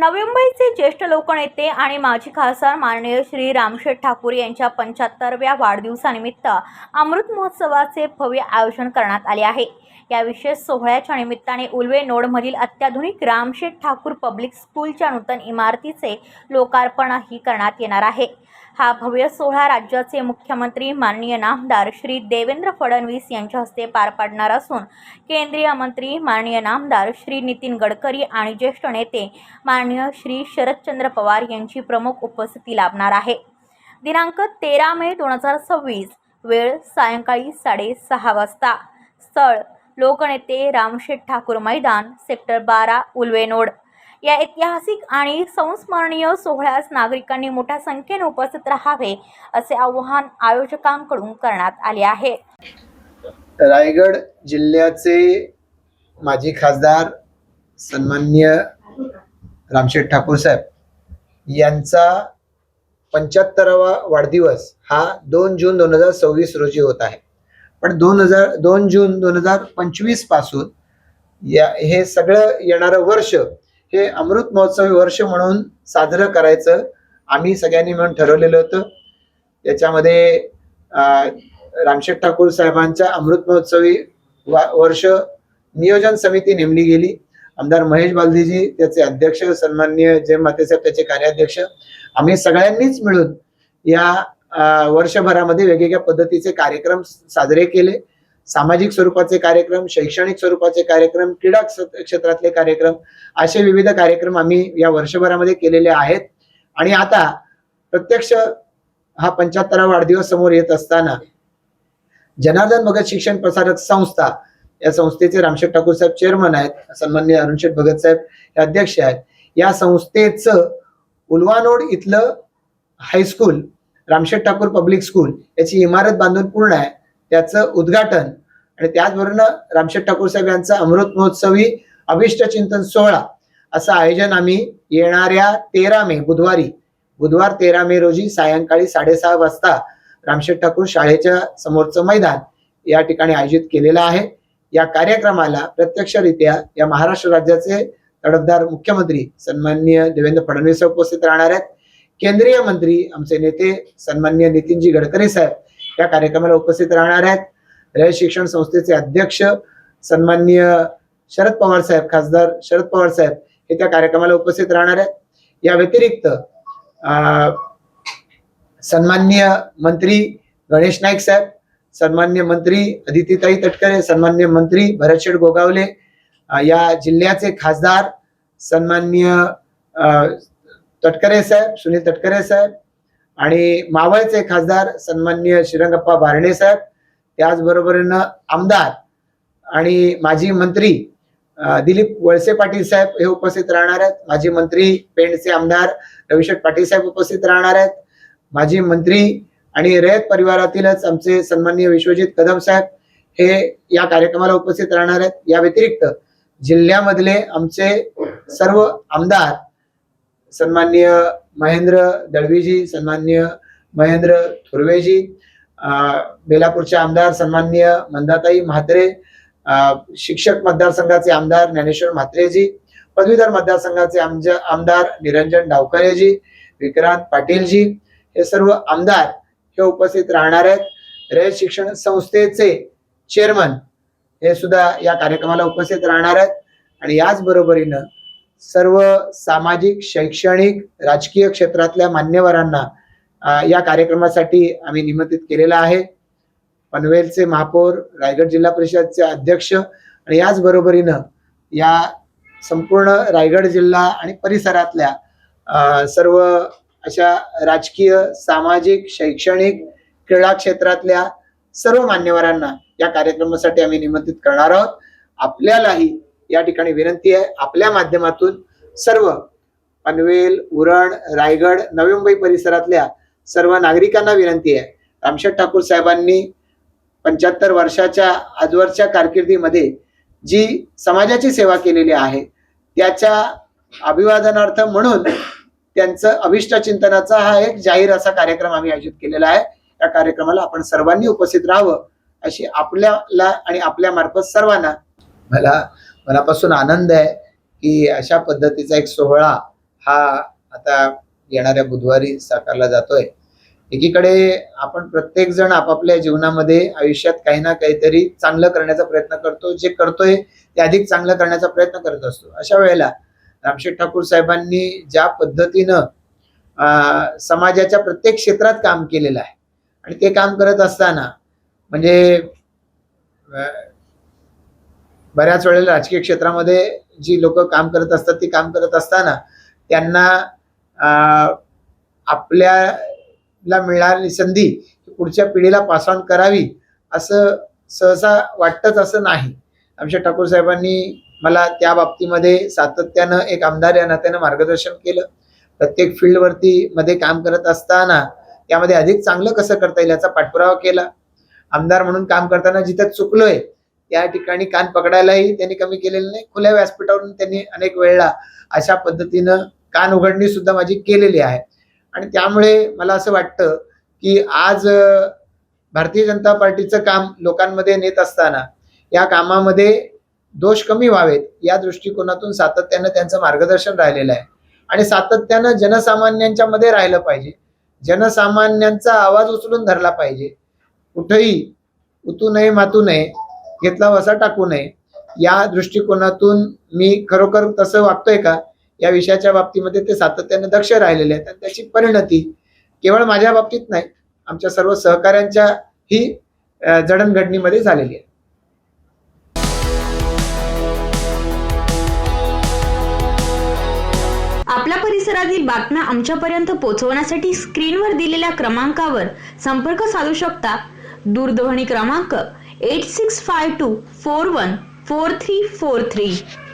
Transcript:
नवी मुंबईचे ज्येष्ठ लोकनेते आणि माजी खासदार माननीय श्री रामशेठ ठाकूर यांच्या 75व्या वाढदिवसानिमित्त अमृत महोत्सवाचे भव्य आयोजन करण्यात आले आहे। या विशेष सोहळ्याच्या निमित्ताने उल्वे नोडमधील अत्याधुनिक रामशेठ ठाकूर पब्लिक स्कूलच्या नूतन इमारतीचे लोकार्पणही करण्यात येणार आहे। हा भव्य सोहळा राज्याचे मुख्यमंत्री माननीय नामदार श्री देवेंद्र फडणवीस यांच्या हस्ते पार पाडणार असून केंद्रीय मंत्री माननीय नामदार श्री नितीन गडकरी आणि ज्येष्ठ नेते माननीय श्री शरदचंद्र पवार यांची प्रमुख उपस्थिती लाभणार आहे। दिनांक 13 मे 2026, वेळ सायंकाळी 6:30 वाजता। स्थळ लोकनेते रामशेठ ठाकूर मैदान, सेक्टर 12, उल्वे नोड। या ऐतिहासिक आणि संस्मरणीय सोहळ्यास नागरिकांनी मोठ्या संख्येने उपस्थित राहावे असे आवाहन आयोजकांकडून करण्यात आले आहे। रायगड जिल्ह्याचे माजी खासदार सन्माननीय रामशेठ ठाकूर साहेब यांचा 75वा वाढदिवस हा 2 जून 2026 रोजी होत आहे। पण 2 जून 2025 पासून हे सगळं येणारं वर्ष हे अमृत महोत्सवी वर्ष म्हणून साजरं करायचं आम्ही सगळ्यांनी मिळून ठरवलेलं होतं। त्याच्यामध्ये रामशेठ ठाकूर साहेबांच्या अमृत महोत्सवी वर्ष नियोजन समिती नेमली गेली। आमदार महेश बालदीजी त्याचे अध्यक्ष, सन्माननीय जय मातेसाहेब त्याचे कार्याध्यक्ष। आम्ही सगळ्यांनीच मिळून या वर्षभरामध्ये वेगवेगळ्या पद्धतीचे कार्यक्रम साजरे केले। सामाजिक स्वरूपाचे कार्यक्रम, शैक्षणिक स्वरूपाचे कार्यक्रम, क्रीडा क्षेत्रातले कार्यक्रम, असे विविध कार्यक्रम आम्ही या वर्षभरामध्ये केलेले आहेत। आणि आता प्रत्यक्ष हा 75वा वाढदिवस समोर येत असताना जनार्दन भगत शिक्षण प्रसारक संस्था या संस्थेचे रामशेठ ठाकूर साहेब चेअरमन आहेत, सन्माननीय अरुणशेठ भगत साहेब हे अध्यक्ष आहेत। या संस्थेचं उल्वानोड इथलं high school Ramsheth Thakur public school याची इमारत बांधून पूर्ण आहे, त्याचं उद्घाटन आणि त्याचबरोबर रामशेठ ठाकूर साहेब यांचा अमृत महोत्सवी अभिष्ट चिंतन सोहळा असं आयोजन आम्ही येणाऱ्या 13 मे बुधवार 13 मे रोजी सायंकाळी 6:30 वाजता रामशेठ ठाकूर शाळेच्या समोरचं मैदान या ठिकाणी आयोजित केलेलं आहे। या कार्यक्रमाला प्रत्यक्षरित्या या महाराष्ट्र राज्याचे तडफदार मुख्यमंत्री सन्माननीय देवेंद्र फडणवीस उपस्थित राहणार आहेत। केंद्रीय मंत्री आमचे नेते सन्माननीय नितीनजी गडकरी साहेब या कार्यक्रमाला उपस्थित राहणार आहेत। रयत शिक्षण संस्थेचे अध्यक्ष सन्माननीय शरद पवार साहेब, खासदार शरद पवार साहेब हे त्या कार्यक्रमाला उपस्थित राहणार आहेत। या व्यतिरिक्त सन्माननीय मंत्री गणेश नाईक साहेब, सन्माननीय मंत्री अदितीताई तटकरे, सन्माननीय मंत्री भरतशेठ गोगावले, या जिल्ह्याचे खासदार सन्माननीय तटकरे साहेब, सुनील तटकरे साहेब आणि मावळचे खासदार सन्माननीय श्रीरंगप्पा बारणे साहेब, त्याचबरोबरीनं आमदार आणि माजी मंत्री दिलीप वळसे पाटील साहेब हे उपस्थित राहणार आहेत। माजी मंत्री पेंडचे आमदार रविशेठ पाटील साहेब उपस्थित राहणार आहेत। माजी मंत्री आणि रयत परिवारातीलच आमचे सन्माननीय विश्वजित कदम साहेब हे या कार्यक्रमाला उपस्थित राहणार आहेत। या व्यतिरिक्त जिल्ह्यामधले आमचे सर्व आमदार सन्माननीय महेंद्र दळवीजी, सन्माननीय महेंद्र थोरवेजी, बेलापूरचे आमदार सन्माननीय मंदाताई म्हात्रे, शिक्षक मतदारसंघाचे आमदार ज्ञानेश्वर म्हात्रेजी, पदवीधर मतदारसंघाचे आमदार निरंजन डावकरेजी, विक्रांत पाटीलजी हे सर्व आमदार हे उपस्थित राहणार आहेत। रयत शिक्षण संस्थेचे चेअरमन हे सुद्धा या कार्यक्रमाला उपस्थित राहणार आहेत। आणि याच बरोबरीनं सर्व सामाजिक, शैक्षणिक, राजकीय क्षेत्रातल्या मान्यवरांना या कार्यक्रमासाठी आम्ही निमंत्रित केलेलं आहे। पनवेलचे महापौर, रायगड जिल्हा परिषदचे अध्यक्ष आणि याच बरोबरीनं या संपूर्ण रायगड जिल्हा आणि परिसरातल्या सर्व अशा राजकीय, सामाजिक, शैक्षणिक, क्रीडा क्षेत्रातल्या सर्व मान्यवरांना या कार्यक्रमासाठी आम्ही निमंत्रित करणार आहोत। आपल्यालाही या ठिकाणी विनंती आहे, आपल्या माध्यमातून सर्व पनवेल, उरण, रायगड, नवी मुंबई परिसरातल्या सर्व नागरिकांना विनंती आहे, रामशेठ ठाकूर साहेबांनी 75 वर्षाच्या आजवरच्या कारकिर्दीमध्ये जी समाजाची सेवा केलेली आहे त्याच्या अभिवादनार्थ म्हणून त्यांचं अभिष्ट चिंतनाचा हा एक जाहीर असा कार्यक्रम आम्ही आयोजित केलेला आहे। या कार्यक्रमाला आपण सर्वांनी उपस्थित राहावं अशी आपल्याला आणि आपल्या मार्फत सर्वांना मला मनापासून आनंद आहे की अशा पद्धतीचा एक सोहळा हा आता येणाऱ्या बुधवारी साकारला जातोय. एकीकडे आपण प्रत्येक जण आपापल्या जीवनामध्ये आयुष्यात काही ना काहीतरी चांगलं करण्याचा प्रयत्न करतो. जे करतोय ते अधिक चांगलं करण्याचा प्रयत्न करत असतो. अशा वेळेला रामशेठ ठाकूर साहेबांनी ज्या पद्धतीनं समाजाच्या प्रत्येक क्षेत्रात काम केलेलं आहे आणि ते काम करत असताना म्हणजे बऱ्याच वेळेला राजकीय क्षेत्रामध्ये जी लोक काम करत असतात ती काम करत असताना त्यांना आपल्याला मिळालेली संधी पुढच्या पिढीला पास ऑन करावी असं सहसा वाटतच असं नाही. रामशेठ ठाकूर साहेबांनी मला त्या बाबतीमध्ये सातत्यानं एक आमदार या नात्यानं मार्गदर्शन केलं. प्रत्येक फील्डवरती मध्ये काम करत असताना त्यामध्ये अधिक चांगलं कसं करता येईल याचा पाठपुरावा केला. आमदार म्हणून काम करताना जिथं चुकलोय त्या ठिकाणी कान पकडायलाही त्यांनी कमी केलेलं नाही. खुल्या व्यासपीठावरून त्यांनी अनेक वेळेला अशा पद्धतीनं कान उघडणी सुद्धा माझी केलेली आहे आणि त्यामुळे मला असं वाटतं की आज भारतीय जनता पार्टीचं काम लोकांमध्ये नेत असताना या कामामध्ये दोष कमी व्हावेत या दृष्टिकोनातून सातत्यानं त्यांचं मार्गदर्शन राहिलेलं आहे आणि सातत्यानं जनसामान्यांच्या मध्ये राहिलं पाहिजे. जनसामान्यांचा आवाज उचलून धरला पाहिजे. कुठेही उतू नये मातू नये, घेतला वसा टाकू नये या दृष्टिकोनातून मी खरोखर तसं वागतोय का या विषयाच्या बाबतीमध्ये ते सातत्याने दक्ष राहिलेले आहेत आणि त्याची परिणती केवळ माझ्या बाबतीत नाही आमच्या सर्व सहकाऱ्यांच्या ही जडणघडणीमध्ये झालेली आहे. आपल्या परिसरातील बातम्या आमच्यापर्यंत पोहोचवण्यासाठी स्क्रीनवर दिलेल्या क्रमांकावर संपर्क साधू शकता. दूरध्वनी क्रमांक 8652414343.